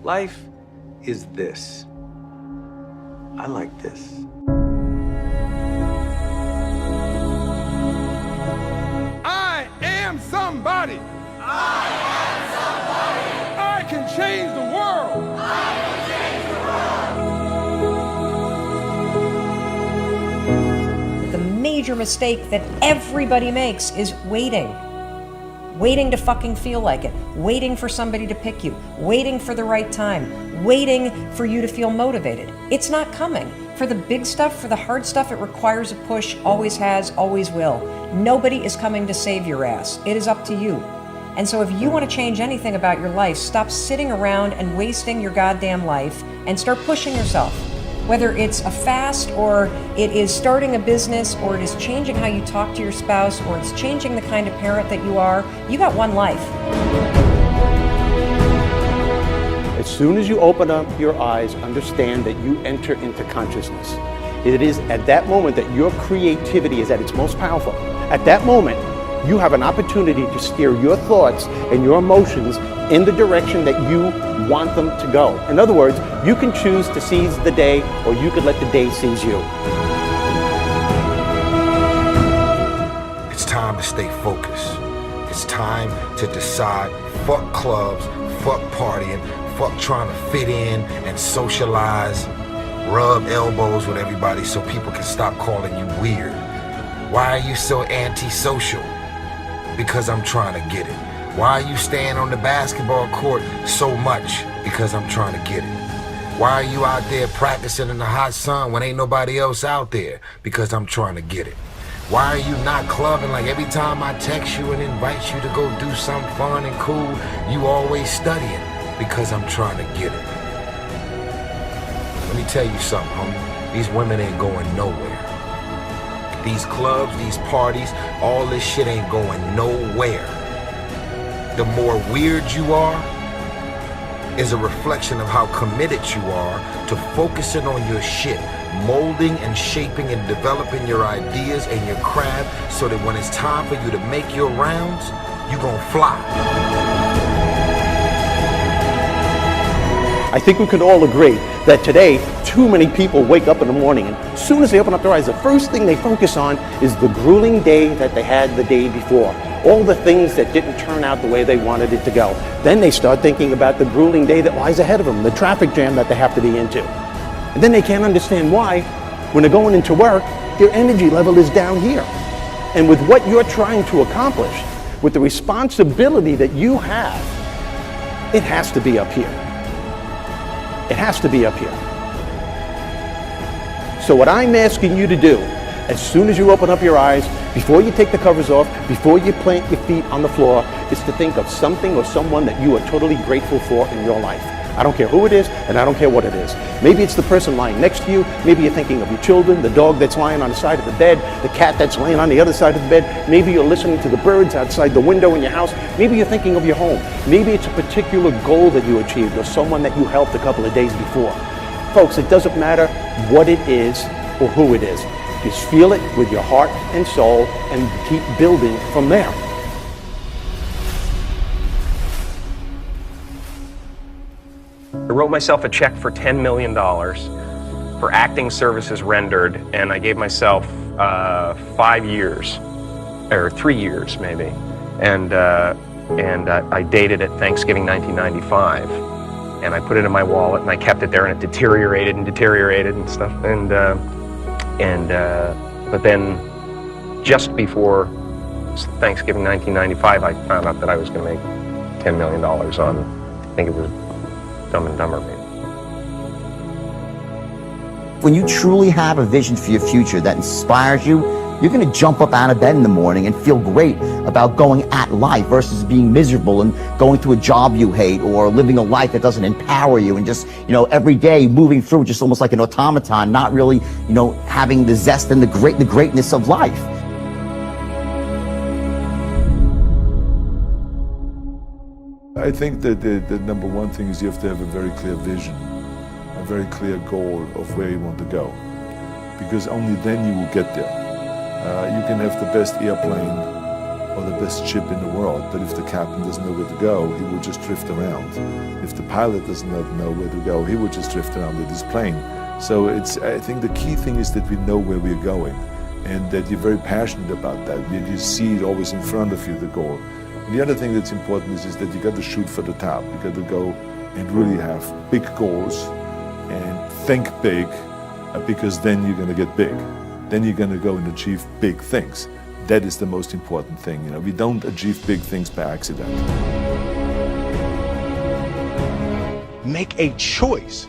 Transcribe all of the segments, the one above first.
Life is this. I like this. I am somebody. I am somebody. I can change the world. I can change the world. The major mistake that everybody makes is waiting. Waiting to fucking feel like it. Waiting for somebody to pick you. Waiting for the right time. Waiting for you to feel motivated. It's not coming. For the big stuff, for the hard stuff, it requires a push, always has, always will. Nobody is coming to save your ass. It is up to you. And so if you want to change anything about your life, stop sitting around and wasting your goddamn life and start pushing yourself. Whether it's a fast, or it is starting a business, or it is changing how you talk to your spouse, or it's changing the kind of parent that you are, you got one life. As soon as you open up your eyes, understand that you enter into consciousness. It is at that moment that your creativity is at its most powerful. At that moment, you have an opportunity to steer your thoughts and your emotions in the direction that you want them to go. In other words, you can choose to seize the day, or you could let the day seize you. It's time to stay focused. It's time to decide, fuck clubs, fuck partying, fuck trying to fit in and socialize, rub elbows with everybody so people can stop calling you weird. Why are you so antisocial? Because I'm trying to get it. Why are you staying on the basketball court so much? Because I'm trying to get it. Why are you out there practicing in the hot sun when ain't nobody else out there? Because I'm trying to get it. Why are you not clubbing like every time I text you and invite you to go do something fun and cool, you always studying? Because I'm trying to get it. Let me tell you something, homie. These women ain't going nowhere. These clubs, these parties, all this shit ain't going nowhere. The more weird you are is a reflection of how committed you are to focusing on your shit, molding and shaping and developing your ideas and your craft so that when it's time for you to make your rounds, you gon' fly. I think we can all agree that today, too many people wake up in the morning, and as soon as they open up their eyes, the first thing they focus on is the grueling day that they had the day before. All the things that didn't turn out the way they wanted it to go. Then they start thinking about the grueling day that lies ahead of them, the traffic jam that they have to be into. And then they can't understand why, when they're going into work, their energy level is down here. And with what you're trying to accomplish, with the responsibility that you have, it has to be up here. It has to be up here. So what I'm asking you to do, as soon as you open up your eyes, before you take the covers off, before you plant your feet on the floor, is to think of something or someone that you are totally grateful for in your life. I don't care who it is, and I don't care what it is. Maybe it's the person lying next to you. Maybe you're thinking of your children, the dog that's lying on the side of the bed, the cat that's laying on the other side of the bed. Maybe you're listening to the birds outside the window in your house. Maybe you're thinking of your home. Maybe it's a particular goal that you achieved or someone that you helped a couple of days before. Folks, it doesn't matter what it is or who it is. Just feel it with your heart and soul and keep building from there. I wrote myself a check for $10 million for acting services rendered, and I gave myself 5 years, or 3 years maybe, and I dated it Thanksgiving 1995, and I put it in my wallet, and I kept it there, and it deteriorated and stuff, but then just before Thanksgiving 1995, I found out that I was going to make $10 million on, I think it was Dumb and Dumber, maybe. When you truly have a vision for your future that inspires you, you're going to jump up out of bed in the morning and feel great about going at life versus being miserable and going to a job you hate or living a life that doesn't empower you and just, every day moving through just almost like an automaton, not really, having the zest and the greatness of life. I think that the number one thing is you have to have a very clear vision, a very clear goal of where you want to go, because only then you will get there. You can have the best airplane, or the best ship in the world, but if the captain doesn't know where to go, he will just drift around. If the pilot doesn't know where to go, he will just drift around with his plane. So I think the key thing is that we know where we're going, and that you're very passionate about that. You see it always in front of you, the goal. And the other thing that's important is that you got to shoot for the top. You got to go and really have big goals and think big, because then you're going to get big. Then you're going to go and achieve big things. That is the most important thing. You know, we don't achieve big things by accident. Make a choice.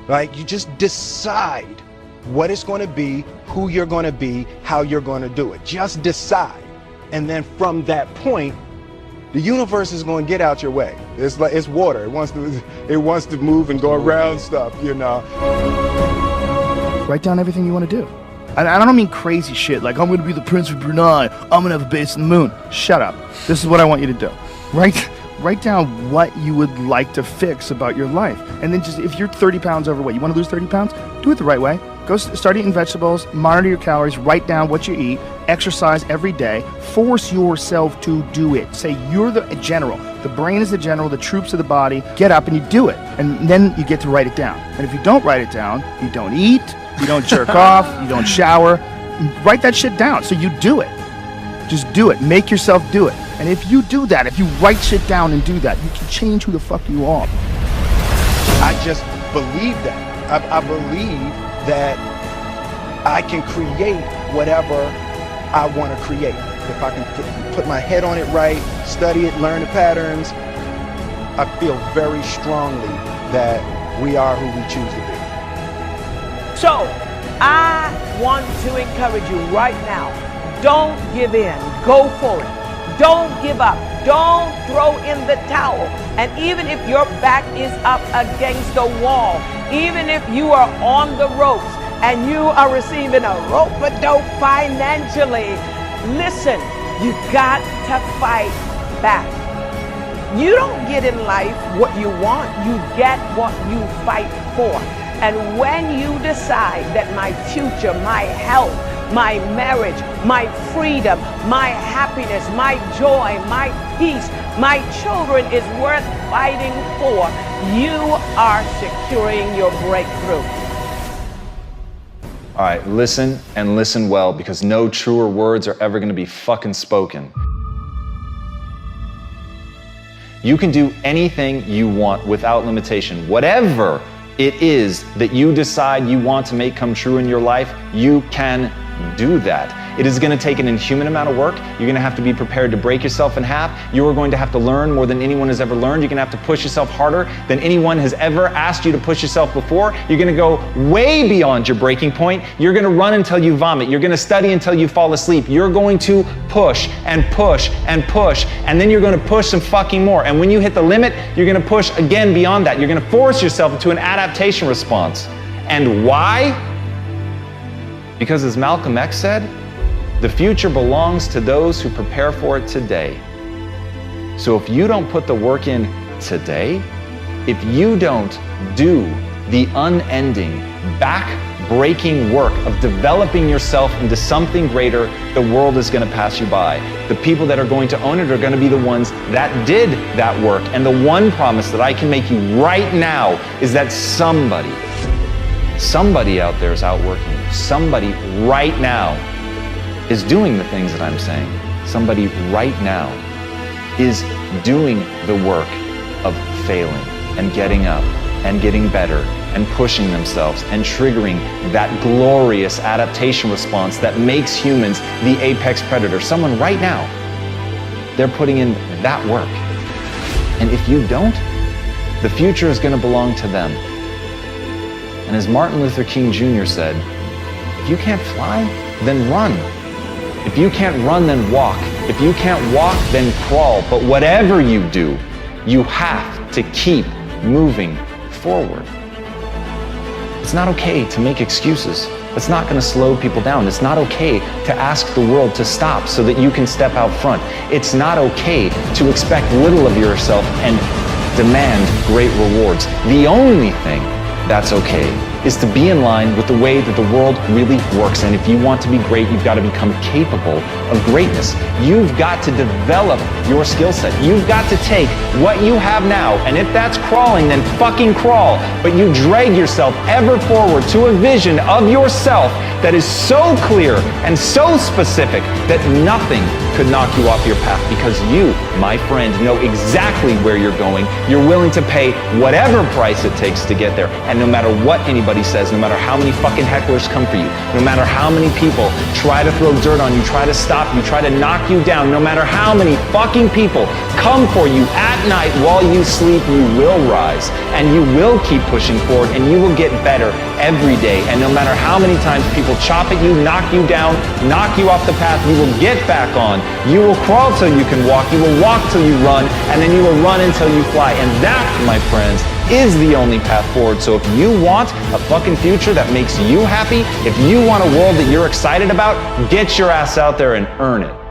Like, you just decide what it's going to be, who you're going to be, how you're going to do it. Just decide. And then from that point, the universe is going to get out your way. It's like, it's water. It wants to move and go around stuff, you know. Write down everything you want to do. And I don't mean crazy shit like, I'm going to be the Prince of Brunei, I'm going to have a base on the moon. Shut up. This is what I want you to do. Write down what you would like to fix about your life. And then just, if you're 30 pounds overweight, you want to lose 30 pounds? Do it the right way. Go start eating vegetables, monitor your calories, write down what you eat, exercise every day, force yourself to do it. Say you're the general. The brain is the general, the troops of the body. Get up and you do it. And then you get to write it down. And if you don't write it down, you don't eat, you don't jerk off, you don't shower. Write that shit down so you do it. Just do it. Make yourself do it. And if you do that, if you write shit down and do that, you can change who the fuck you are. I just believe that. I believe that I can create whatever I want to create. If I can put my head on it right, study it, learn the patterns, I feel very strongly that we are who we choose to be. So, I want to encourage you right now, don't give in, go for it. Don't give up, don't throw in the towel. And even if your back is up against the wall, even if you are on the ropes and you are receiving a rope-a-dope financially, listen, you got to fight back. You don't get in life what you want, you get what you fight for. And when you decide that my future, my health, my marriage, my freedom, my happiness, my joy, my peace, my children is worth fighting for, you are securing your breakthrough. All right, listen and listen well, because no truer words are ever going to be fucking spoken. You can do anything you want without limitation. Whatever it is that you decide you want to make come true in your life, you can do that. It is going to take an inhuman amount of work. You're going to have to be prepared to break yourself in half. You are going to have to learn more than anyone has ever learned. You're going to have to push yourself harder than anyone has ever asked you to push yourself before. You're going to go way beyond your breaking point. You're going to run until you vomit. You're going to study until you fall asleep. You're going to push and push and push, and then you're going to push some fucking more. And when you hit the limit, you're going to push again beyond that. You're going to force yourself into an adaptation response. And why? Because as Malcolm X said, the future belongs to those who prepare for it today. So if you don't put the work in today, if you don't do the unending, back-breaking work of developing yourself into something greater, the world is going to pass you by. The people that are going to own it are going to be the ones that did that work. And the one promise that I can make you right now is that somebody out there is outworking you. Somebody right now is doing the things that I'm saying. Somebody right now is doing the work of failing and getting up and getting better and pushing themselves and triggering that glorious adaptation response that makes humans the apex predator. Someone right now, they're putting in that work. And if you don't, the future is going to belong to them. And as Martin Luther King Jr. said, if you can't fly, then run. If you can't run, then walk. If you can't walk, then crawl. But whatever you do, you have to keep moving forward. It's not okay to make excuses. It's not going to slow people down. It's not okay to ask the world to stop so that you can step out front. It's not okay to expect little of yourself and demand great rewards. The only thing that's okay is to be in line with the way that the world really works. And if you want to be great, you've got to become capable of greatness. You've got to develop your skill set. You've got to take what you have now, and if that's crawling, then fucking crawl. But you drag yourself ever forward to a vision of yourself that is so clear and so specific that nothing could knock you off your path, because you, my friend, know exactly where you're going. You're willing to pay whatever price it takes to get there. And no matter what anybody says, no matter how many fucking hecklers come for you, no matter how many people try to throw dirt on you, try to stop you, try to knock you down, no matter how many fucking people come for you at night while you sleep, you will rise and you will keep pushing forward and you will get better every day. And no matter how many times people chop at you, knock you down, knock you off the path, you will get back on. You will crawl till you can walk, you will walk till you run, and then you will run until you fly. And that, my friends, is the only path forward. So if you want a fucking future that makes you happy, if you want a world that you're excited about, get your ass out there and earn it.